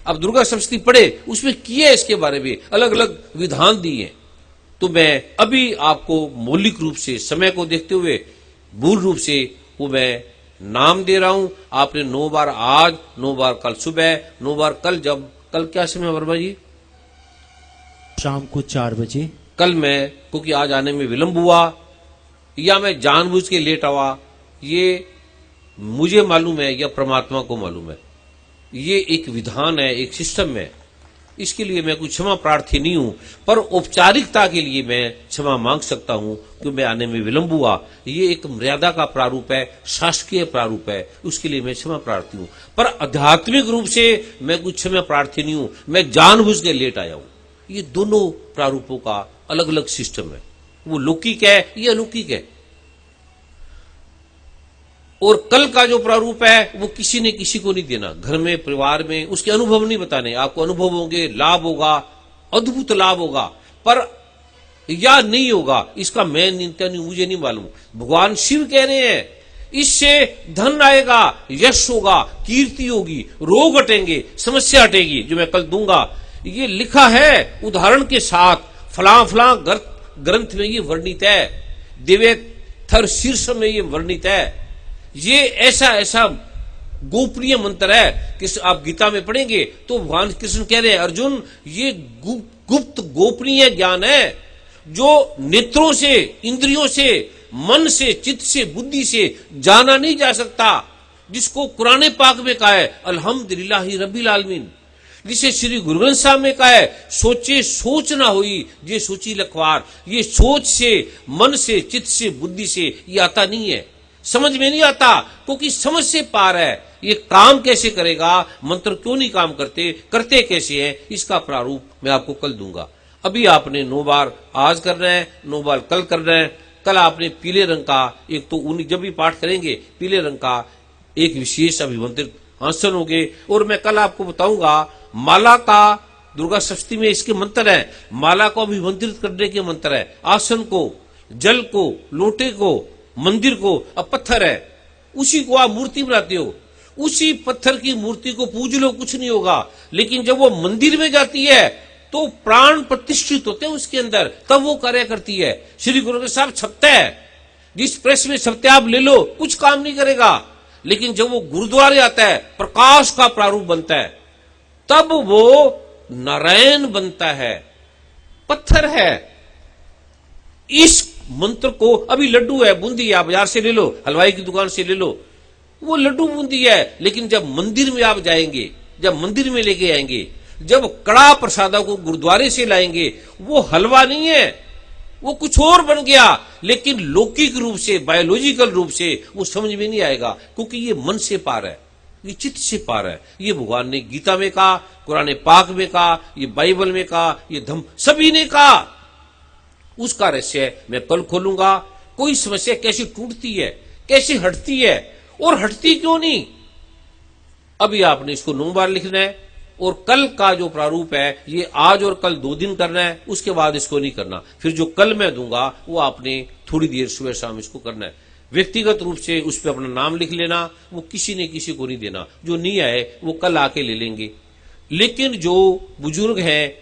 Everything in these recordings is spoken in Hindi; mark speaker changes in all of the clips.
Speaker 1: अब दुर्गा सप्तशती पढ़े, उसमें किया इसके बारे में अलग अलग विधान दिए। तो मैं अभी आपको मौलिक रूप से समय को देखते हुए मूल रूप से वो मैं नाम दे रहा हूं। आपने 9 बार आज, 9 बार कल सुबह, 9 बार कल। जब कल क्या समय वर्मा जी?
Speaker 2: शाम को 4 बजे।
Speaker 1: कल मैं, क्योंकि आज आने में विलंब हुआ या मैं जानबूझ के लेट आवा, ये मुझे मालूम है या परमात्मा को मालूम है। ये एक विधान है, एक सिस्टम है। इसके लिए मैं कुछ क्षमा प्रार्थी नहीं हूं, पर औपचारिकता के लिए मैं क्षमा मांग सकता हूं कि मैं आने में विलंब हुआ। ये एक मर्यादा का प्रारूप है, शासकीय प्रारूप है, उसके लिए मैं क्षमा प्रार्थी हूं। पर आध्यात्मिक रूप से मैं कुछ क्षमा प्रार्थी नहीं हूं, मैं जानबूझ के लेट आया हूं। ये दोनों प्रारूपों का अलग अलग सिस्टम है, वो लौकिक है, ये अलौकिक है। और कल का जो प्रारूप है वो किसी ने किसी को नहीं देना, घर में परिवार में उसके अनुभव नहीं बताने। आपको अनुभव होंगे, लाभ होगा, अद्भुत लाभ होगा, पर या नहीं होगा इसका मैं निंदा नहीं, मुझे नहीं मालूम। भगवान शिव कह रहे हैं इससे धन आएगा, यश होगा, कीर्ति होगी, रोग हटेंगे, समस्या हटेगी, जो मैं कल दूंगा। ये लिखा है उदाहरण के साथ, फला फला ग्रंथ में ये वर्णित है, दिव्य थर शीर्ष में ये वर्णित है। ये ऐसा ऐसा गोपनीय मंत्र है कि आप गीता में पढ़ेंगे तो भगवान कृष्ण कह रहे हैं अर्जुन ये गुप्त गोपनीय ज्ञान है जो नेत्रों से, इंद्रियों से, मन से, चित्त से, बुद्धि से जाना नहीं जा सकता, जिसको कुरान पाक में कहा है अल्हम्दुलिल्लाहि रब्बिल आलमीन, जिसे श्री गुरु ग्रंथ साहब में कहा है सोचे सोच ना हुई ये सोची लखवार। ये सोच से, मन से, चित्त से, बुद्धि से ये आता नहीं है, समझ में नहीं आता, क्योंकि समझ से पार है। ये काम कैसे करेगा, मंत्र क्यों नहीं काम करते, करते कैसे हैं, इसका प्रारूप मैं आपको कल दूंगा। अभी आपने 9 बार आज करना है, 9 बार कल करना है। कल आपने पीले रंग का एक तो जब भी पाठ करेंगे पीले रंग का एक विशेष अभिमंत्रित आसन होंगे। और मैं कल आपको बताऊंगा माला का, दुर्गा सप्तशती में इसके मंत्र है, माला को अभिमंत्रित करने के मंत्र है, आसन को, जल को, लोटे को, मंदिर को। अब पत्थर है, उसी को आप मूर्ति बनाते हो, उसी पत्थर की मूर्ति को पूज लो, कुछ नहीं होगा। लेकिन जब वो मंदिर में जाती है तो प्राण प्रतिष्ठित होते हैं उसके अंदर, तब वो कार्य करती है। श्री गुरु ग्रंथ साहब छपता है, जिस प्रेस में छपते आप ले लो, कुछ काम नहीं करेगा। लेकिन जब वो गुरुद्वारे आता है, प्रकाश का प्रारूप बनता है, तब वो नारायण बनता है, पत्थर है। इस मंत्र को, अभी लड्डू है, बूंदी आप बाजार से ले लो, हलवाई की दुकान से ले लो, वो लड्डू बूंदी है। लेकिन जब मंदिर में आप जाएंगे, जब मंदिर में लेके आएंगे, जब कड़ा प्रसादा को गुरुद्वारे से लाएंगे, वो हलवा नहीं है, वो कुछ और बन गया। लेकिन लौकिक रूप से, बायोलॉजिकल रूप से वो समझ में नहीं आएगा, क्योंकि ये मन से पार है, ये चित्त से पार है। ये भगवान ने गीता में कहा, कुरान पाक में कहा, ये बाइबल में कहा, ये धम्म सभी ने कहा। उसका रहस्य मैं कल खोलूंगा। कोई समस्या कैसे टूटती है, कैसे हटती है, और हटती क्यों नहीं। अभी आपने इसको 9 बार लिखना है। और कल का जो प्रारूप है ये आज और कल 2 दिन करना है, उसके बाद इसको नहीं करना। फिर जो कल मैं दूंगा वो आपने थोड़ी देर सुबह शाम इसको करना है। व्यक्तिगत रूप से उस पर अपना नाम लिख लेना, वो किसी ने किसी को नहीं देना। जो नहीं आए वो कल आके ले लेंगे। लेकिन जो बुजुर्ग हैं,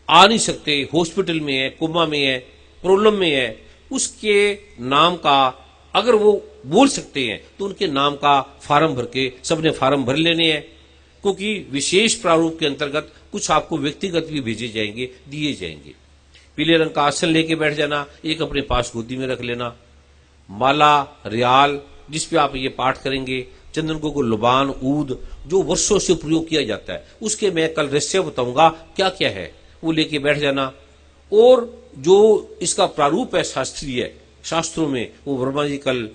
Speaker 1: आ नहीं सकते, हॉस्पिटल में है, कोमा में है, प्रॉब्लम में है, उसके नाम का अगर वो बोल सकते हैं तो उनके नाम का फार्म भर के सबने फार्म भर लेने हैं। क्योंकि विशेष प्रारूप के अंतर्गत कुछ आपको व्यक्तिगत भी भेजे जाएंगे, दिए जाएंगे। पीले रंग का आसन लेके बैठ जाना, एक अपने पास गोदी में रख लेना, माला, रियाल जिसपे आप ये पाठ करेंगे, चंदन को लुबान, ऊद जो वर्षों से प्रयोग किया जाता है, उसके मैं कल रहस्य बताऊंगा क्या क्या है, वो लेके बैठ जाना। और जो इसका प्रारूप है शास्त्रीय, शास्त्रों में, वो वर्मा जी कल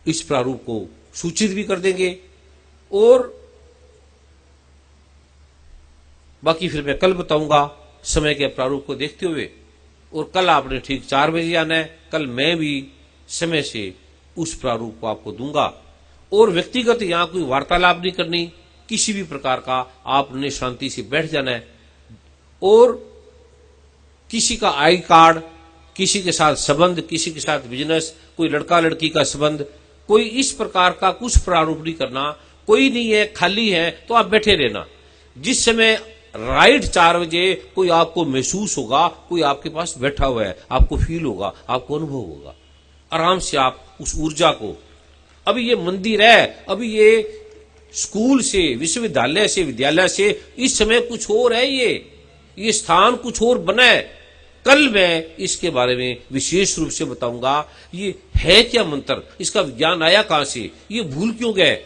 Speaker 1: इस प्रारूप को सूचित भी कर देंगे। और बाकी फिर मैं कल बताऊंगा समय के प्रारूप को देखते हुए। और कल आपने ठीक 4 बजे आना है। कल मैं भी समय से उस प्रारूप को आपको दूंगा। और व्यक्तिगत यहां कोई वार्तालाप नहीं करनी, किसी भी प्रकार का आपने शांति से बैठ जाना है। और किसी का आई कार्ड, किसी के साथ संबंध, किसी के साथ बिजनेस, कोई लड़का लड़की का संबंध, कोई इस प्रकार का कुछ प्रारूप नहीं करना। कोई नहीं है, खाली है तो आप बैठे रहना। जिस समय राइट 4 बजे कोई आपको महसूस होगा, कोई आपके पास बैठा हुआ है, आपको फील होगा, आपको अनुभव होगा, आराम से आप उस ऊर्जा को, अभी ये मंदिर है, अभी ये स्कूल से, विश्वविद्यालय से, विद्यालय से, इस समय कुछ और है, ये स्थान कुछ और बना है। कल मैं इसके बारे में विशेष रूप से बताऊंगा, ये है क्या मंत्र, इसका विज्ञान आया कहां से, ये भूल क्यों गए।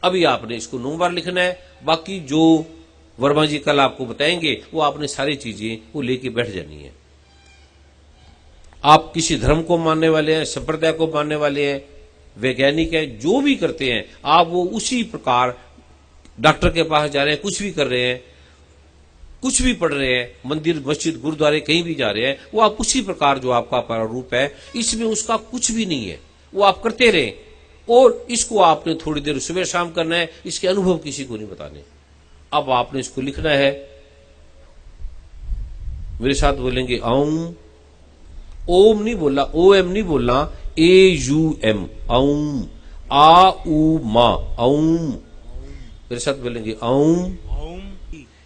Speaker 1: अभी आपने इसको 9 बार लिखना है, बाकी जो वर्मा जी कल आपको बताएंगे वो आपने सारी चीजें वो लेके बैठ जानी है। आप किसी धर्म को मानने वाले हैं, संप्रदाय को मानने वाले हैं, वैज्ञानिक है, जो भी करते हैं आप वो उसी प्रकार, डॉक्टर के पास जा रहे हैं, कुछ भी कर रहे हैं, कुछ भी पढ़ रहे हैं, मंदिर मस्जिद गुरुद्वारे कहीं भी जा रहे हैं, वो आप उसी प्रकार जो आपका प्रारूप है, इसमें उसका कुछ भी नहीं है, वो आप करते रहें। और इसको आपने थोड़ी देर सुबह शाम करना है, इसके अनुभव किसी को नहीं बताने। अब आपने इसको लिखना है, मेरे साथ बोलेंगे ओम, ओम नहीं बोलना, ओ एम नहीं बोलना, AUM, ओम, आ उ मा, ओम। मेरे साथ बोलेंगे ओम।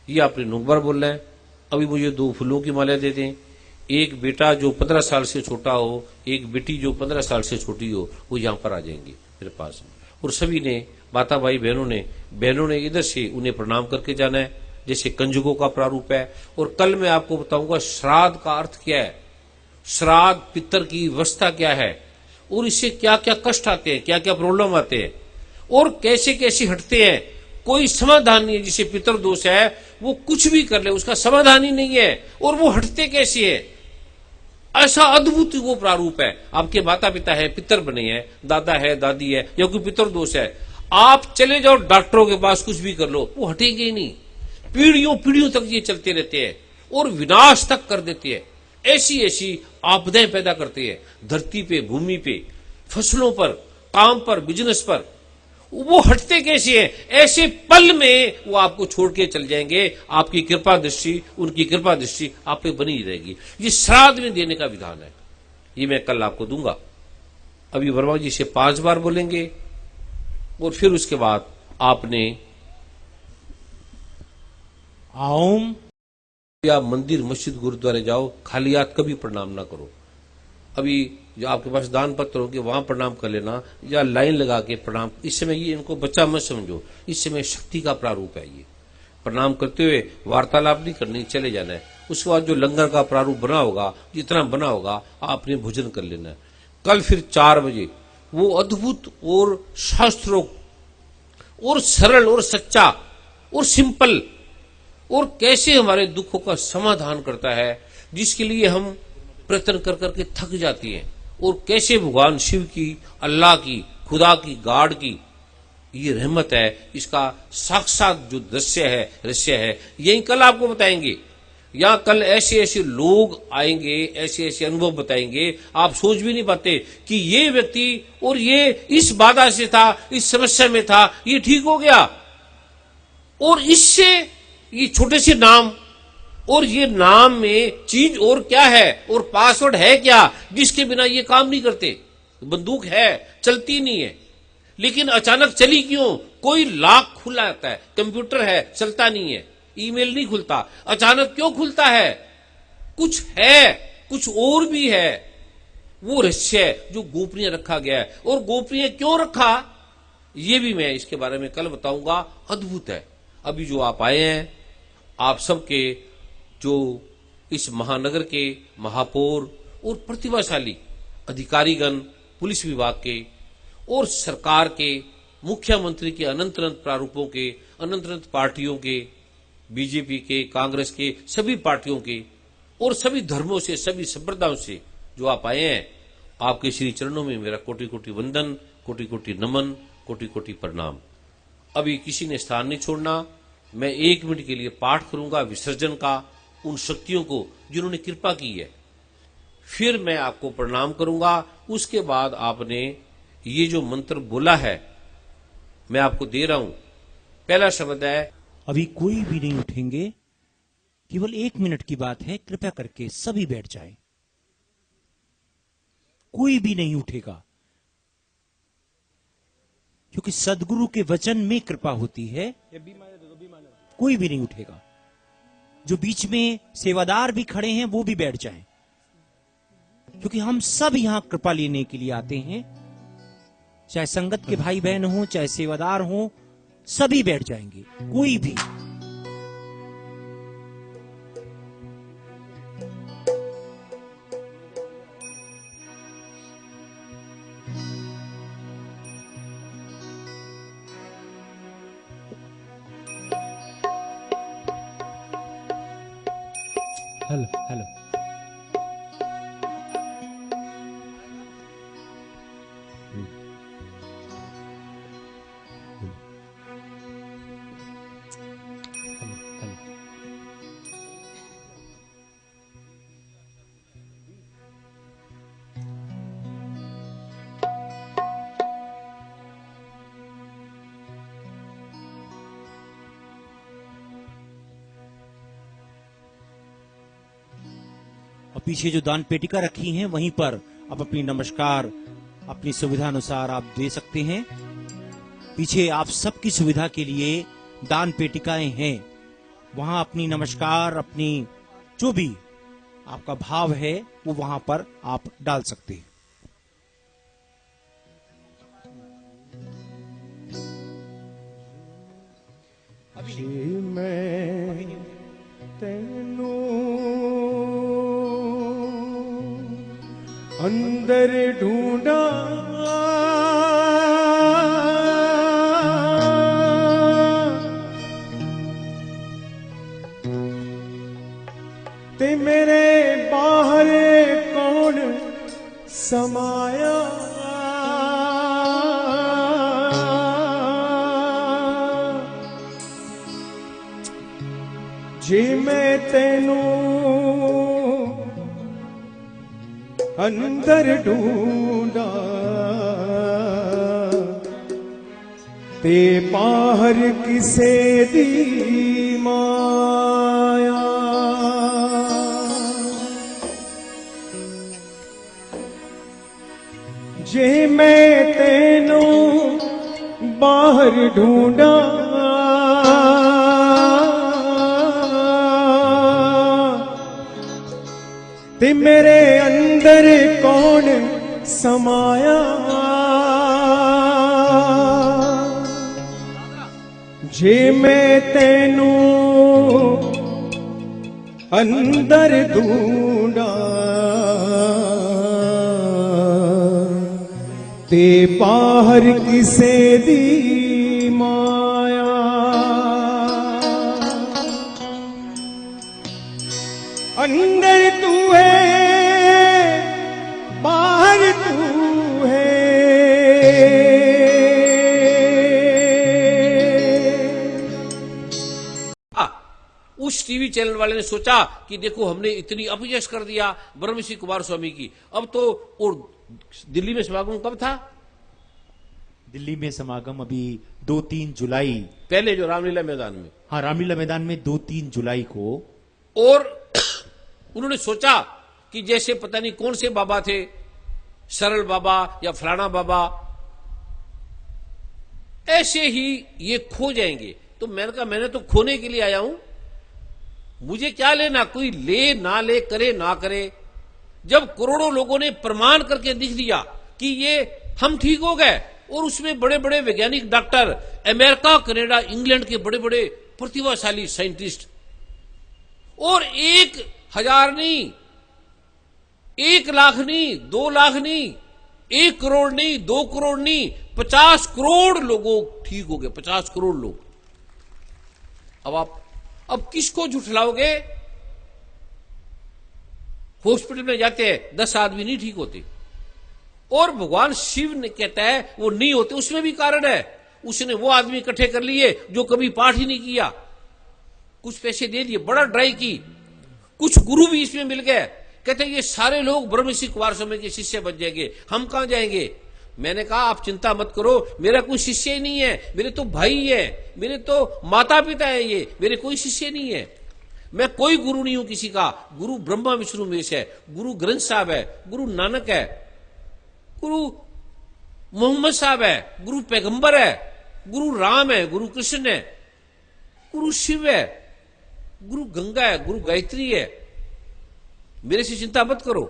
Speaker 1: ये आपने 9 बार बोलना है। अभी मुझे 2 फूलों की माला दे दें, एक बेटा जो 15 साल से छोटा हो, एक बेटी जो 15 साल से छोटी हो, वो यहां पर आ जाएंगे मेरे पास। और सभी ने, माता भाई बहनों ने इधर से उन्हें प्रणाम करके जाना है, जैसे कंजुगों का प्रारूप है। और कल मैं आपको बताऊंगा श्राद्ध का अर्थ क्या है, श्राद्ध पितर की अवस्था क्या है, और इससे क्या क्या कष्ट आते हैं, क्या क्या प्रॉब्लम आते हैं, और कैसे कैसे हटते हैं। कोई समाधान नहीं है। जिसे पितर दोष है वो कुछ भी कर ले, उसका समाधान ही नहीं है, और वो हटते कैसे है। ऐसा अद्भुत वो प्रारूप है। आपके माता पिता है, पितर बने हैं, दादा है, दादी है, या कोई पितर दोष है, आप चले जाओ डॉक्टरों के पास, कुछ भी कर लो, वो हटेंगे ही नहीं। पीढ़ियों पीढ़ियों तक ये चलते रहते हैं और विनाश तक कर देते हैं। ऐसी ऐसी आपदाएं पैदा करते हैं धरती पे, भूमि पे, फसलों पर, काम पर, बिजनेस पर। वो हटते कैसे हैं? ऐसे पल में वो आपको छोड़ के चल जाएंगे। आपकी कृपा दृष्टि, उनकी कृपा दृष्टि आप पे बनी रहेगी। ये श्राद्ध में देने का विधान है, ये मैं कल आपको दूंगा। अभी वर्मा जी से 5 बार बोलेंगे, और फिर उसके बाद आपने
Speaker 2: ओम,
Speaker 1: या मंदिर मस्जिद गुरुद्वारे जाओ, खाली हाथ कभी प्रणाम ना करो। अभी जो आपके पास दान पत्र होंगे वहां प्रणाम कर लेना, या लाइन लगा के प्रणाम। इस समय ये इनको बच्चा मत समझो, इस समय शक्ति का प्रारूप है। ये प्रणाम करते हुए वार्तालाप नहीं करनी, चले जाना है। उसके बाद जो लंगर का प्रारूप बना होगा, जितना बना होगा आपने भोजन कर लेना है। कल फिर 4 बजे वो अद्भुत और शास्त्रोक्त और सरल और सच्चा और सिंपल, और कैसे हमारे दुखों का समाधान करता है, जिसके लिए हम प्रयत्न कर करके थक जाती हैं, और कैसे भगवान शिव की, अल्लाह की, खुदा की, गॉड की ये रहमत है, इसका साक्षात जो दृश्य है, रहस्य है, यही कल आपको बताएंगे। या कल ऐसे ऐसे लोग आएंगे, ऐसे ऐसे अनुभव बताएंगे, आप सोच भी नहीं पाते कि ये व्यक्ति और ये इस बाधा से था, इस समस्या में था, ये ठीक हो गया। और इससे ये छोटे से नाम, और ये नाम में चीज और क्या है, और पासवर्ड है क्या, जिसके बिना ये काम नहीं करते। बंदूक है, चलती नहीं है, लेकिन अचानक चली क्यों? कोई लॉक खुला आता है, कंप्यूटर है, चलता नहीं है, ईमेल नहीं खुलता, अचानक क्यों खुलता है? कुछ है, कुछ और भी है। वो रहस्य है जो गोपनीय रखा गया है। और गोपनीय क्यों रखा, ये भी मैं इसके बारे में कल बताऊंगा। अद्भुत है। अभी जो आप आए हैं, आप सबके, जो इस महानगर के महापौर और प्रतिभाशाली अधिकारीगण, पुलिस विभाग के और सरकार के, मुख्यमंत्री के अनंत अनंत प्रारूपों के, अनंत अनंत पार्टियों के, बीजेपी के, कांग्रेस के, सभी पार्टियों के और सभी धर्मों से, सभी संप्रदायों से जो आप आए हैं, आपके श्री चरणों में मेरा कोटि कोटि वंदन, कोटि कोटि नमन, कोटि कोटि प्रणाम। अभी किसी ने स्थान नहीं छोड़ना। मैं 1 मिनट के लिए पाठ करूंगा विसर्जन का, उन शक्तियों को जिन्होंने कृपा की है। फिर मैं आपको प्रणाम करूंगा। उसके बाद आपने ये जो मंत्र बोला है, मैं आपको दे रहा हूं। पहला शब्द है,
Speaker 2: अभी कोई भी नहीं उठेंगे, केवल 1 मिनट की बात है, कृपया करके सभी बैठ जाएं। कोई भी नहीं उठेगा, क्योंकि सदगुरु के वचन में कृपा होती है। कोई भी नहीं उठेगा। जो बीच में सेवादार भी खड़े हैं वो भी बैठ जाएं, क्योंकि हम सब यहां कृपा लेने के लिए आते हैं। चाहे संगत के भाई बहन हो, चाहे सेवादार हो, सभी बैठ जाएंगे, कोई भी।
Speaker 3: Hello hello.
Speaker 2: और पीछे जो दान पेटिका रखी हैं वहीं पर आप अपनी नमस्कार अपनी सुविधा अनुसार आप दे सकते हैं। पीछे आप सबकी सुविधा के लिए दान पेटिकाएं हैं, वहां अपनी नमस्कार, अपनी जो भी आपका भाव है वो वहां पर आप डाल सकते हैं।
Speaker 3: जी मैं तेनू अंदर ढूंढा, ते मेरे बाहर कौन समाया। जे मैं तेनू अंदर ढूंढा, ते बाहर किसे दी माया। जे मैं तेनू बाहर ढूंढा, ते मेरे अंदर कौन समाया। जे मैं तेनू अंदर ढूंढा, ते बाहर किसे दी माया। अंदर तू है बाहर तू है,
Speaker 1: उस टीवी चैनल वाले ने सोचा कि देखो हमने इतनी अपयश कर दिया ब्रह्मश्री कुमार स्वामी की। अब तो और दिल्ली में समागम कब था?
Speaker 2: दिल्ली में समागम अभी 2-3 जुलाई,
Speaker 1: पहले जो रामलीला मैदान में।
Speaker 2: हाँ, रामलीला मैदान में 2-3 जुलाई को।
Speaker 1: और उन्होंने सोचा कि जैसे पता नहीं कौन से बाबा थे, सरल बाबा या फलाना बाबा, ऐसे ही ये खो जाएंगे। तो मैंने कहा मैंने तो खोने के लिए आया हूं, मुझे क्या लेना, कोई ले ना ले, करे ना करे। जब करोड़ों लोगों ने प्रमाण करके दिख दिया कि ये हम ठीक हो गए, और उसमें बड़े बड़े वैज्ञानिक डॉक्टर, अमेरिका, कनाडा, इंग्लैंड के बड़े बड़े प्रतिभाशाली साइंटिस्ट, और 1,000 नहीं, 1 लाख नहीं, 2 लाख नहीं, 1 करोड़ नहीं, 2 करोड़ नहीं, 50 करोड़ लोगों ठीक हो गए। 50 करोड़ लोग। अब किसको झुठलाओगे? हॉस्पिटल में जाते हैं 10 आदमी नहीं ठीक होते, और भगवान शिव ने कहता है वो नहीं होते। उसमें भी कारण है, उसने वो आदमी इकट्ठे कर लिए जो कभी पाठ ही नहीं किया, कुछ पैसे दे दिए, बड़ा ड्राई की, कुछ गुरु भी इसमें मिल गए। कहते ये सारे लोग ब्रह्मश्री कुमार स्वामी के शिष्य बन जाएंगे, हम कहां जाएंगे? मैंने कहा आप चिंता मत करो, मेरा कोई शिष्य ही नहीं है, मेरे तो भाई है, मेरे तो माता पिता है, ये मेरे कोई शिष्य नहीं है। मैं कोई गुरु नहीं हूं किसी का। गुरु ब्रह्मा विष्णु महेश है, गुरु ग्रंथ साहब है, गुरु नानक है, गुरु मोहम्मद साहब है, गुरु पैगंबर है, गुरु राम है, गुरु कृष्ण है। गुरु शिव है, गुरु गंगा है, गुरु गायत्री है, मेरे से चिंता मत करो।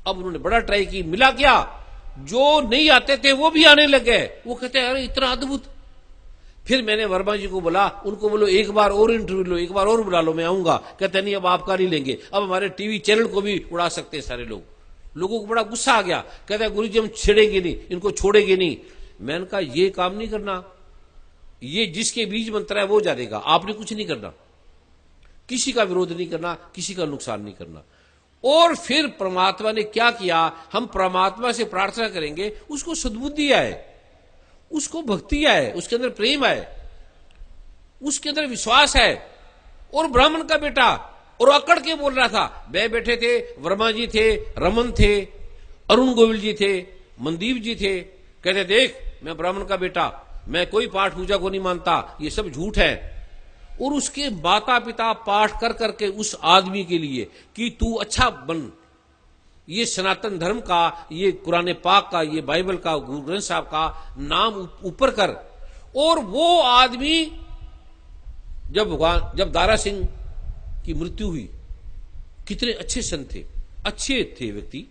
Speaker 1: अब उन्होंने बड़ा ट्राई की, मिला क्या, जो नहीं आते थे वो भी आने लगे। वो कहते हैं अरे इतना अद्भुत। फिर मैंने वर्मा जी को बोला, उनको बोलो एक बार और इंटरव्यू लो, एक बार और बुला लो, मैं आऊंगा। कहते नहीं अब आपका नहीं लेंगे, अब हमारे टीवी चैनल को भी उड़ा सकते हैं सारे लोग। लोगों को बड़ा गुस्सा आ गया, कहते हैं गुरु जी हम छेड़ेंगे नहीं, इनको छोड़ेंगे नहीं। मैंने कहा ये काम नहीं करना, ये जिसके बीज मंत्र है वो जानेगा, आपने कुछ नहीं करना, किसी का विरोध नहीं करना, किसी का नुकसान नहीं करना। और फिर परमात्मा ने क्या किया, हम परमात्मा से प्रार्थना करेंगे, उसको सद्बुद्धि आए, उसको भक्ति आए, उसके अंदर प्रेम आए, उसके अंदर विश्वास है। और ब्राह्मण का बेटा, और अकड़ के बोल रहा था, मैं बैठे थे, वर्मा जी थे, रमन थे, अरुण गोविल जी थे, मनदीप जी थे, कहते देख मैं ब्राह्मण का बेटा, मैं कोई पाठ पूजा को नहीं मानता, ये सब झूठ है। और उसके माता पिता पाठ कर करके उस आदमी के लिए कि तू अच्छा बन, ये सनातन धर्म का, ये कुरान पाक का, ये बाइबल का, गुरु ग्रंथ साहब का नाम ऊपर कर। और वो आदमी जब दारा सिंह की मृत्यु हुई, कितने अच्छे संत थे, अच्छे थे व्यक्ति,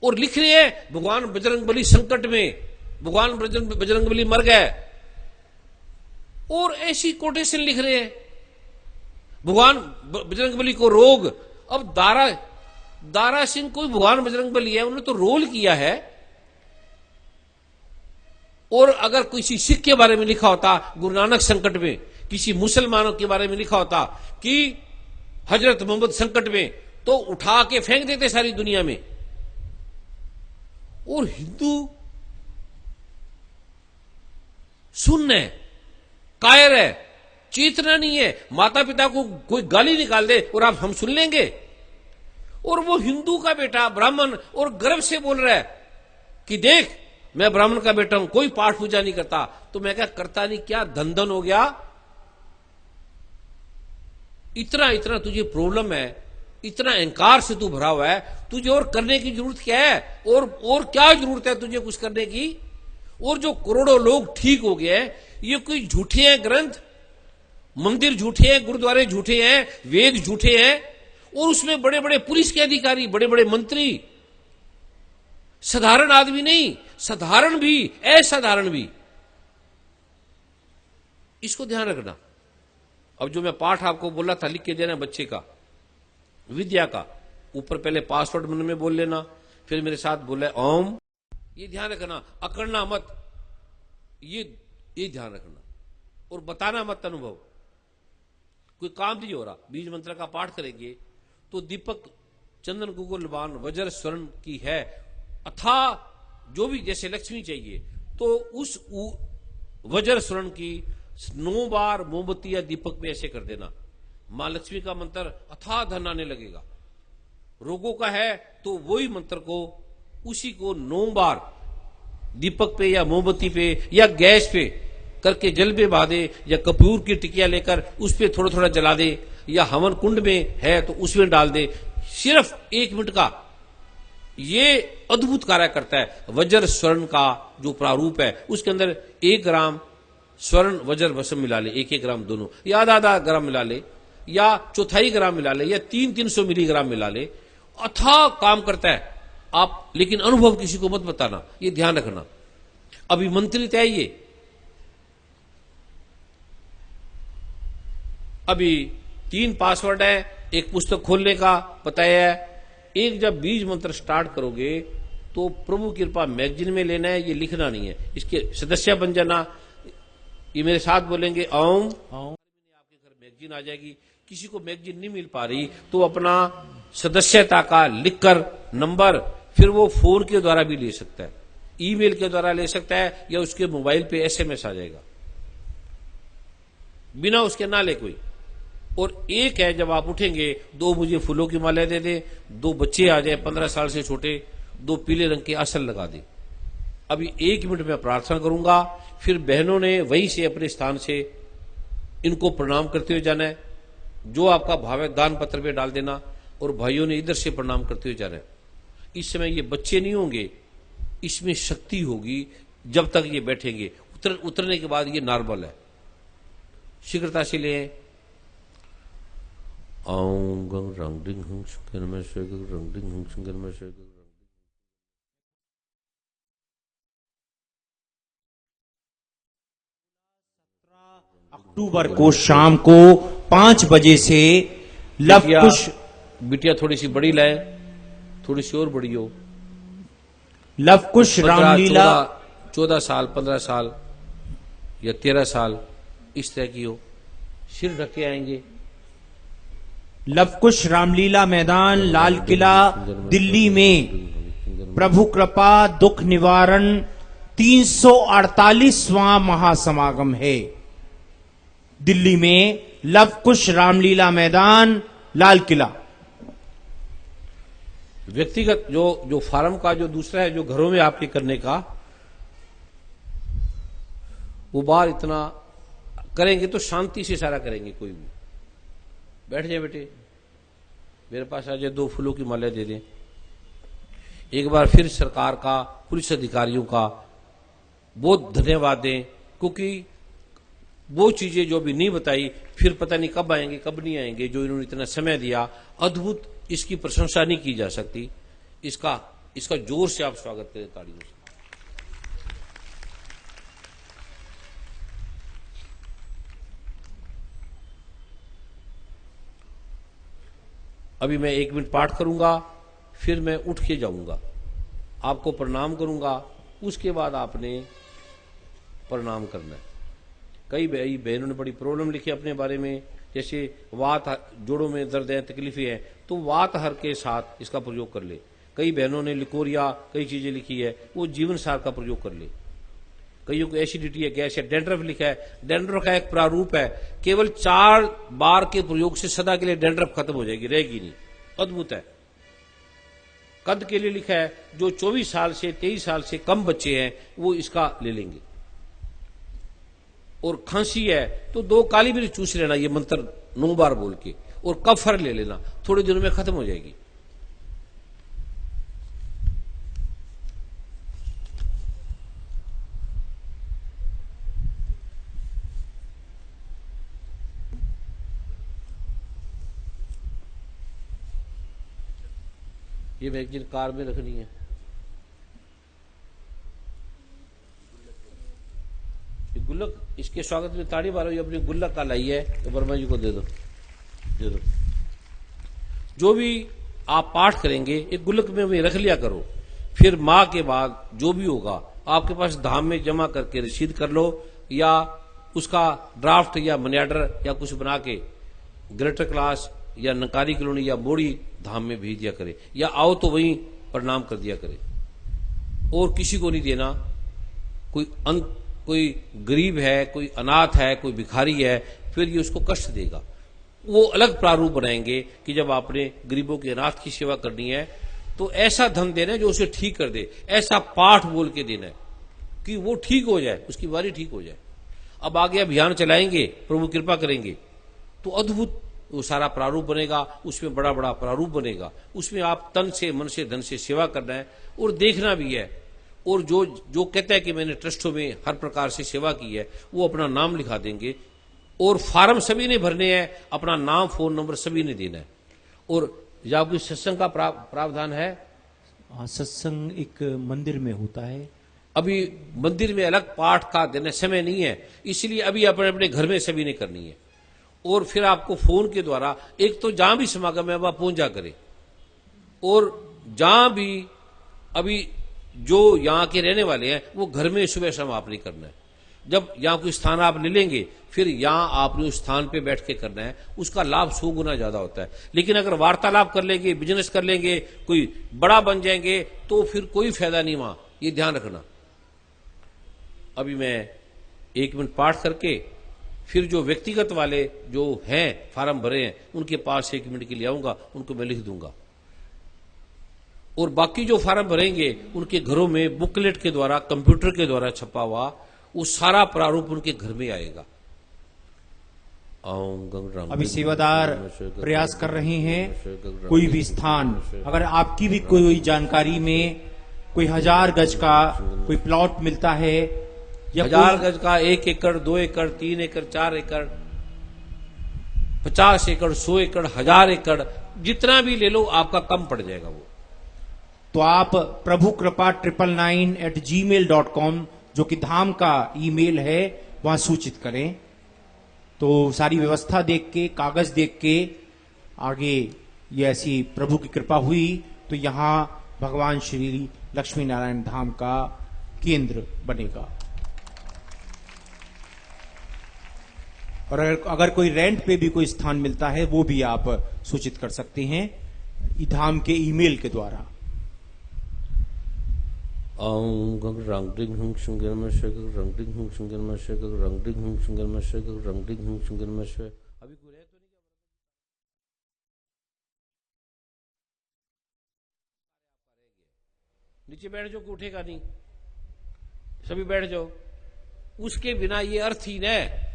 Speaker 1: और लिख रहे हैं भगवान बजरंगबली संकट में, भगवान बजरंगबली मर गए, और ऐसी कोटेशन लिख रहे हैं, भगवान बजरंगबली को रोग। अब दारा सिंह कोई भगवान बजरंगबली है, उन्होंने तो रोल किया है। और अगर किसी सिख के बारे में लिखा होता गुरु नानक संकट में, किसी मुसलमानों के बारे में लिखा होता कि हजरत मोहम्मद संकट में, तो उठा के फेंक देते सारी दुनिया में। और हिंदू सुन्न है, कायर है, चेतना नहीं है, माता पिता को कोई गाली निकाल दे और आप हम सुन लेंगे। और वो हिंदू का बेटा ब्राह्मण और गर्व से बोल रहा है कि देख मैं ब्राह्मण का बेटा हूं, कोई पाठ पूजा नहीं करता। तो मैं क्या करता नहीं, क्या धन हो गया, इतना इतना तुझे प्रॉब्लम है, इतना अहंकार से तू भरा हुआ है, तुझे और करने की जरूरत क्या है, और क्या जरूरत है तुझे कुछ करने की। और जो करोड़ों लोग ठीक हो गए हैं, ये कोई झूठे हैं ग्रंथ, मंदिर झूठे हैं, गुरुद्वारे झूठे हैं, वेद झूठे हैं, और उसमें बड़े बड़े पुलिस के अधिकारी, बड़े बड़े मंत्री, साधारण आदमी नहीं, साधारण भी असाधारण भी। इसको ध्यान रखना। अब जो मैं पाठ आपको बोला था लिख के देना बच्चे का, विद्या का, ऊपर पहले पासवर्ड मन में बोल लेना, फिर मेरे साथ बोले ओम, ये ध्यान रखना, अकड़ना मत, ये ध्यान रखना, और बताना मत अनुभव, कोई काम नहीं हो रहा। बीज मंत्र का पाठ करेंगे तो दीपक चंदन गुगुल बाण वज्र स्वर्ण की है, अथा जो भी जैसे लक्ष्मी चाहिए तो उस वज्र स्वर्ण की 9 बार मोमबत्ती या दीपक में ऐसे कर देना। मां लक्ष्मी का मंत्र अथा धन आने लगेगा। रोगों का है तो वही मंत्र को, उसी को 9 बार दीपक पे या मोमबत्ती पे या गैस पे करके जल में बहा दे, या कपूर की टिकिया लेकर उस पे थोड़ा थोड़ा जला दे, या हवन कुंड में है तो उसमें डाल दे। सिर्फ 1 मिनट का ये अद्भुत कार्य करता है। वज्र स्वर्ण का जो प्रारूप है उसके अंदर 1 ग्राम स्वर्ण वज्र भस्म मिला ले, 1-1 ग्राम दोनों, या आधा ग्राम मिला ले, या 1/4 ग्राम मिला ले, या 300 मिलीग्राम मिला ले, अथाह काम करता है। आप लेकिन अनुभव किसी को मत बताना, ये ध्यान रखना। अभी मंत्रित है ये, अभी 3 पासवर्ड है, एक पुस्तक खोलने का बताया है। एक जब बीज मंत्र स्टार्ट करोगे तो प्रभु कृपा मैगजीन में लेना है, ये लिखना नहीं है, इसके सदस्य बन जाना। ये मेरे साथ बोलेंगे ओम, आपके घर मैगजीन आ जाएगी। किसी को मैगजीन नहीं मिल पा रही तो अपना सदस्यता का लिखकर नंबर, फिर वो फोन के द्वारा भी ले सकता है, ईमेल के द्वारा ले सकता है, या उसके मोबाइल पे SMS आ जाएगा, बिना उसके ना ले कोई। और एक है जब आप उठेंगे, 2 मुझे फूलों की माला दे दे, 2 बच्चे आ जाए 15 साल से छोटे, 2 पीले रंग के आसन लगा दे। अभी 1 मिनट में प्रार्थना करूंगा, फिर बहनों ने वहीं से अपने स्थान से इनको प्रणाम करते हुए जाना है। जो आपका भाव है दान पत्र पे डाल देना, और भाइयों ने इधर से प्रणाम करते हुए जाना है। इस समय ये बच्चे नहीं होंगे, इसमें शक्ति होगी जब तक ये बैठेंगे। उतरने के बाद ये नॉर्मल है, शीघ्रता से लें। ओम गंग रंग डिंग हंग शंकर में शेगर रंग डिंग हंग शंकर में शेगर।
Speaker 2: अक्टूबर को शाम को 5 बजे से लव कुश।
Speaker 1: बिटिया थोड़ी सी बड़ी लाए, थोड़ी सी और बड़ी हो।
Speaker 2: लव कुश रामलीला
Speaker 1: 14 साल, 15 साल या 13 साल इस तरह की हो, सिर ढके आएंगे।
Speaker 2: लव कुश रामलीला मैदान, लाल किला, दिल्ली में प्रभु कृपा दुख निवारण 348वां महासमागम है। दिल्ली में लव कुश रामलीला मैदान, लाल किला।
Speaker 1: व्यक्तिगत जो फार्म का जो दूसरा है, जो घरों में आपके करने का, वो बाहर इतना करेंगे तो शांति से सारा करेंगे। कोई भी बैठ जाए बेटे, मेरे पास आ जाए, 2 फूलों की माला दे दें। एक बार फिर सरकार का, पुलिस अधिकारियों का बहुत धन्यवाद दें, क्योंकि वो चीजें जो भी नहीं बताई फिर पता नहीं कब आएंगे कब नहीं आएंगे, जो इन्होंने इतना समय दिया, अद्भुत। इसकी प्रशंसा नहीं की जा सकती। इसका जोर से आप स्वागत करें तालियों से। अभी मैं 1 मिनट पाठ करूंगा, फिर मैं उठ के जाऊंगा, आपको प्रणाम करूंगा, उसके बाद आपने प्रणाम करना है। कई बहनों ने बड़ी प्रॉब्लम लिखी अपने बारे में, जैसे वात, जोड़ों में दर्द है, तकलीफें हैं, तो वात हर के साथ इसका प्रयोग कर ले। कई बहनों ने लिकोरिया, कई चीजें लिखी है, वो जीवन सार का प्रयोग कर ले। कईयों को एसिडिटी है, गैस है, डेंड्रफ लिखा है। डेंड्रफ का एक प्रारूप है, केवल 4 बार के प्रयोग से सदा के लिए डेंड्रफ खत्म हो जाएगी, रहेगी नहीं। अद्भुत है। कद के लिए लिखा है, जो 24 साल से 23 साल से कम बच्चे हैं वो इसका ले लेंगे। और खांसी है तो 2 काली मिर्च चूस लेना, ये मंत्र 9 बार बोल के, और कफर ले लेना, थोड़े दिनों में खत्म हो जाएगी। ये मैगजीन कार में रखनी है। गुल्लक, इसके स्वागत में ताड़ी मारो। ये अपनी गुल्लक का लाई है, तो वर्मा जी को दे दो। जो भी आप पाठ करेंगे एक गुल्लक में भी रख लिया करो। फिर माँ के बाद जो भी होगा आपके पास धाम में जमा करके रसीद कर लो, या उसका ड्राफ्ट या मनी ऑर्डर या कुछ बना के ग्रेटर क्लास या नकारी कॉलोनी या मोड़ी धाम में भेज दिया करे, या आओ तो वहीं प्रणाम कर दिया करे। और किसी को नहीं देना। कोई गरीब है, कोई अनाथ है, कोई भिखारी है, फिर ये उसको कष्ट देगा। वो अलग प्रारूप बनाएंगे कि जब आपने गरीबों के, अनाथ की सेवा करनी है तो ऐसा धन देना है जो उसे ठीक कर दे, ऐसा पाठ बोल के देना है कि वो ठीक हो जाए, उसकी बारी ठीक हो जाए। अब आगे अभियान चलाएंगे, प्रभु कृपा करेंगे तो अद्भुत वो सारा प्रारूप बनेगा। उसमें बड़ा बड़ा प्रारूप बनेगा। उसमें आप तन से, मन से, धन से सेवा करना है और देखना भी है। और जो कहता है कि मैंने ट्रस्टों में हर प्रकार से सेवा की है, वो अपना नाम लिखा देंगे। और फार्म सभी ने भरने हैं, अपना नाम, फोन नंबर सभी ने देना है। और या कोई सत्संग का प्रावधान है?
Speaker 2: सत्संग एक मंदिर में होता है।
Speaker 1: अभी मंदिर में अलग पाठ का देने समय नहीं है, इसलिए अभी अपने अपने घर में सभी ने करनी है। और फिर आपको फोन के द्वारा, एक तो जहां भी समागम है वहां पहुंच जा करे, और जहां भी अभी जो यहाँ के रहने वाले हैं वो घर में सुबह शाम आपने करना है। जब यहाँ कोई स्थान आप ले लेंगे, फिर यहाँ आपने उस स्थान पे बैठ के करना है, उसका लाभ 100 गुना ज्यादा होता है। लेकिन अगर वार्तालाप कर लेंगे, बिजनेस कर लेंगे, कोई बड़ा बन जाएंगे, तो फिर कोई फायदा नहीं वहां, ये ध्यान रखना। अभी मैं 1 मिनट पाठ करके फिर जो व्यक्तिगत वाले जो हैं फार्म भरे हैं उनके पास 1 मिनट के लिए आऊंगा, उनको मैं लिख दूंगा। और बाकी जो फार्म भरेंगे उनके घरों में बुकलेट के द्वारा, कंप्यूटर के द्वारा छपा हुआ वो सारा प्रारूप उनके घर में आएगा।
Speaker 2: अभी सेवादार प्रयास कर रहे हैं। कोई भी स्थान, अगर आपकी भी कोई जानकारी में कोई 1000 गज का कोई प्लॉट मिलता है, या
Speaker 1: 1000 गज का 1 एकड़, 2 एकड़, 3 एकड़, 4 एकड़, 50 एकड़, 100 एकड़, 1000 एकड़, जितना भी ले लो आपका कम पड़ जाएगा वो।
Speaker 2: तो आप prabhukrapa999@gmail.com जो कि धाम का ईमेल है वहां सूचित करें। तो सारी व्यवस्था देख के, कागज देख के आगे ये ऐसी प्रभु की कृपा हुई तो यहां भगवान श्री लक्ष्मी नारायण धाम का केंद्र बनेगा। और अगर कोई रेंट पे भी कोई स्थान मिलता है वो भी आप सूचित कर सकते हैं धाम के ईमेल के द्वारा।
Speaker 1: ओम गंग रंग डिंग हंग शंगर में शे गंग रंग डिंग हंग शंगर में शे गंग रंग डिंग हंग शंगर में शे गंग रंग डिंग हंग शंगर में शे। अभी कोई है तो नहीं? नीचे बैठ जाओ, उठेगा नहीं, सभी बैठ जाओ। उसके बिना ये अर्थहीन है।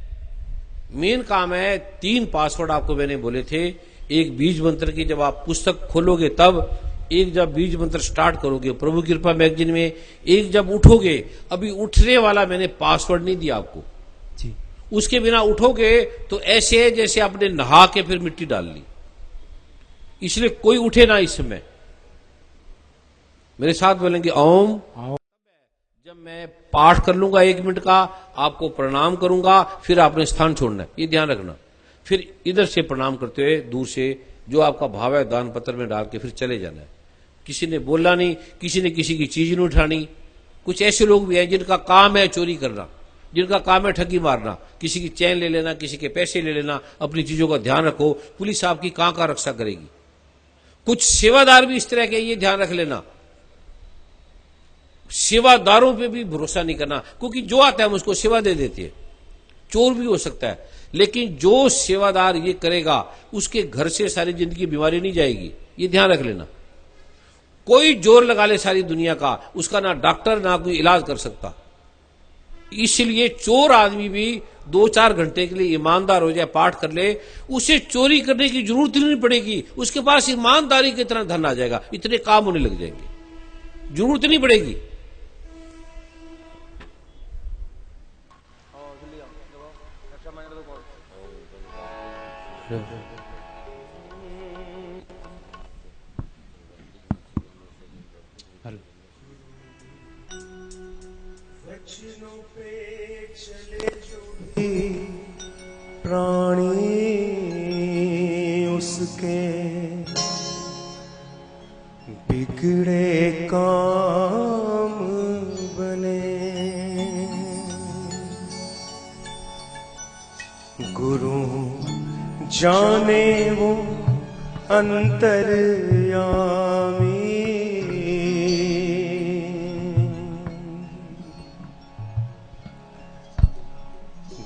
Speaker 1: मेन काम है 3 पासवर्ड आपको मैंने बोले थे। एक बीज मंत्र की जब आप पुस्तक खोलोगे तब, एक जब बीज मंत्र स्टार्ट करोगे प्रभु कृपा मैगजीन में, एक जब उठोगे। अभी उठने वाला मैंने पासवर्ड नहीं दिया आपको
Speaker 2: जी।
Speaker 1: उसके बिना उठोगे तो ऐसे है जैसे आपने नहा के फिर मिट्टी डाल ली। इसलिए कोई उठे ना इस समय। मेरे साथ बोलेंगे ओम। जब मैं पाठ कर लूंगा 1 मिनट का, आपको प्रणाम करूंगा, फिर आपने स्थान छोड़ना है, ये ध्यान रखना। फिर इधर से प्रणाम करते हुए दूर से जो आपका भाव है दान पत्र में डाल के फिर चले जाना है। किसी ने बोलना नहीं, किसी ने किसी की चीज नहीं उठानी। कुछ ऐसे लोग भी हैं जिनका काम है चोरी करना, जिनका काम है ठगी मारना, किसी की चैन ले लेना, किसी के पैसे ले लेना। अपनी चीजों का ध्यान रखो, पुलिस आपकी कहां रक्षा करेगी। कुछ सेवादार भी इस तरह के, ये ध्यान रख लेना। सेवादारों पे भी भरोसा नहीं करना, क्योंकि जो आता है हम उसको सेवा दे देते हैं। चोर भी हो सकता है, लेकिन जो सेवादार ये करेगा उसके घर से सारी जिंदगी बीमारी नहीं जाएगी, ये ध्यान रख लेना। कोई जोर लगा ले सारी दुनिया का, उसका ना डॉक्टर ना कोई इलाज कर सकता। इसलिए चोर आदमी भी 2-4 घंटे के लिए ईमानदार हो जाए, पाठ कर ले, उसे चोरी करने की जरूरत ही नहीं पड़ेगी। उसके पास ईमानदारी की तरह धन आ जाएगा, इतने काम होने लग जाएंगे, जरूरत नहीं पड़ेगी।
Speaker 3: वचनों पे चले जो भी प्राणी उसके बिगड़े काम बने। गुरु जाने वो अंतर्यामी,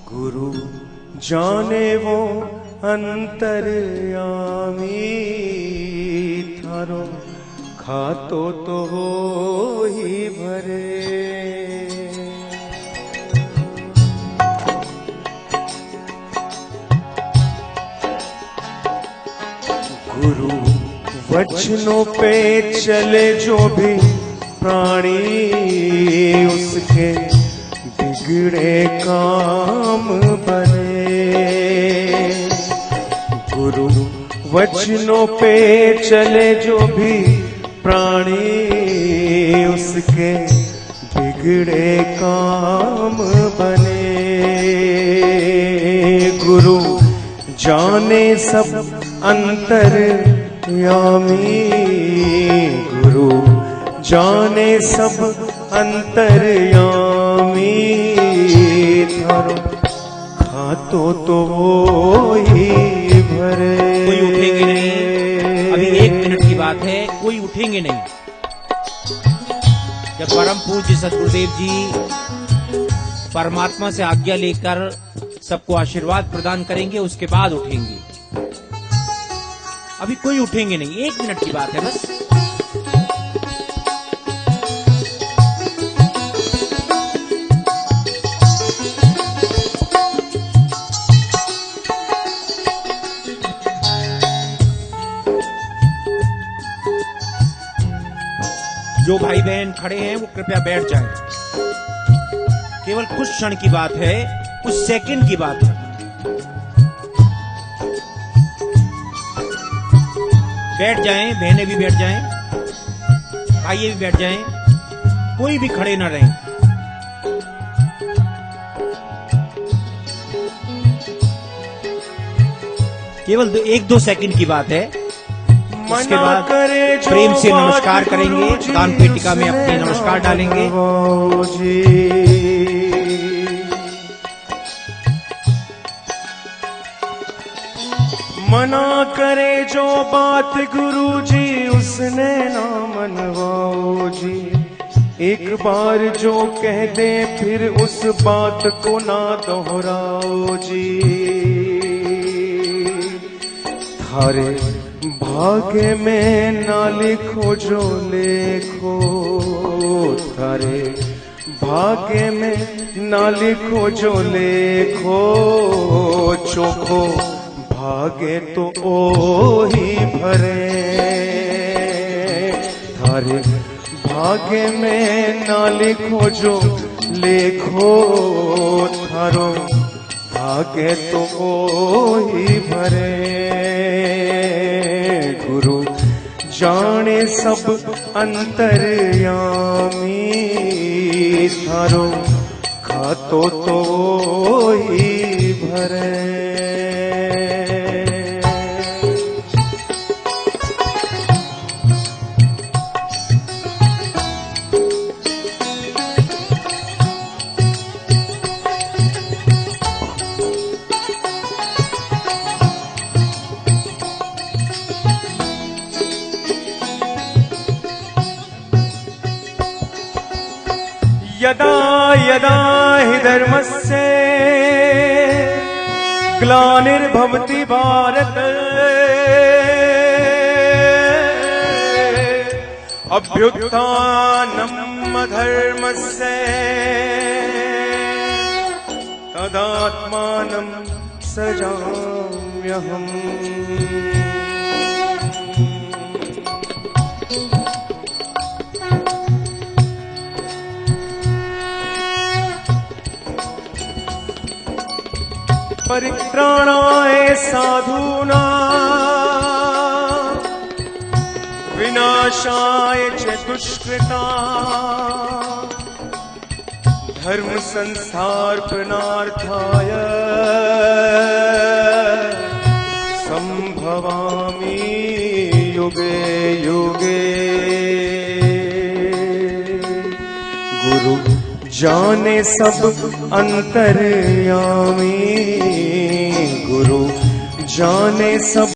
Speaker 3: गुरु जाने वो अंतर्यामी। थारो खातो तो हो ही भरे। गुरु वचनों पे चले जो भी प्राणी उसके बिगड़े काम बने। गुरु वचनों पे चले जो भी प्राणी उसके बिगड़े काम बने। गुरु जाने सब अंतर्यामी, गुरु जाने सब अंतर्यामी। थारो खातो तो वो ही भरे।
Speaker 2: कोई उठेंगे नहीं, अभी 1 मिनट की बात है, कोई उठेंगे नहीं। जब परम पूज्य सदगुरुदेव जी परमात्मा से आज्ञा लेकर सबको आशीर्वाद प्रदान करेंगे उसके बाद उठेंगे। अभी कोई उठेंगे नहीं, 1 मिनट की बात है बस। जो भाई बहन खड़े हैं वो कृपया बैठ जाएं। केवल कुछ क्षण की बात है, कुछ सेकंड की बात है। बैठ जाएं, बहनें भी बैठ जाएं, भाई भी बैठ जाएं, कोई भी खड़े ना रहें। केवल 1-2 सेकंड की बात है। उसके बाद प्रेम से नमस्कार करेंगे, दान पेटिका में अपने नमस्कार डालेंगे।
Speaker 3: मना करे जो बात गुरु जी उसने ना मनवाओ जी। एक बार जो कह दे फिर उस बात को ना दोहराओ जी। थारे भाग्य में ना लिखो जो लेखो, थारे भाग्य में ना लिखो जो लेखो। चोखो भाग्य तो ओ ही भरे, थारे भाग्य में ना लिखो जो लेखो। थारो भाग्य तो ओ ही भरे। गुरु जाने सब अंतर्यामी, थारो खातो तो ओ ही भरे। यदा यदा हि धर्मस्य ग्लानिर्भवति भारत, अभ्युत्थानम् अधर्मस्य तदात्मानं सृजाम्यहम्। परित्राणाय साधूनां विनाशाय च दुष्कृतां, धर्म संस्थापनार्थाय संभवामि युगे युगे। गुरु जाने सब अंतर्यामी, गुरु जाने सब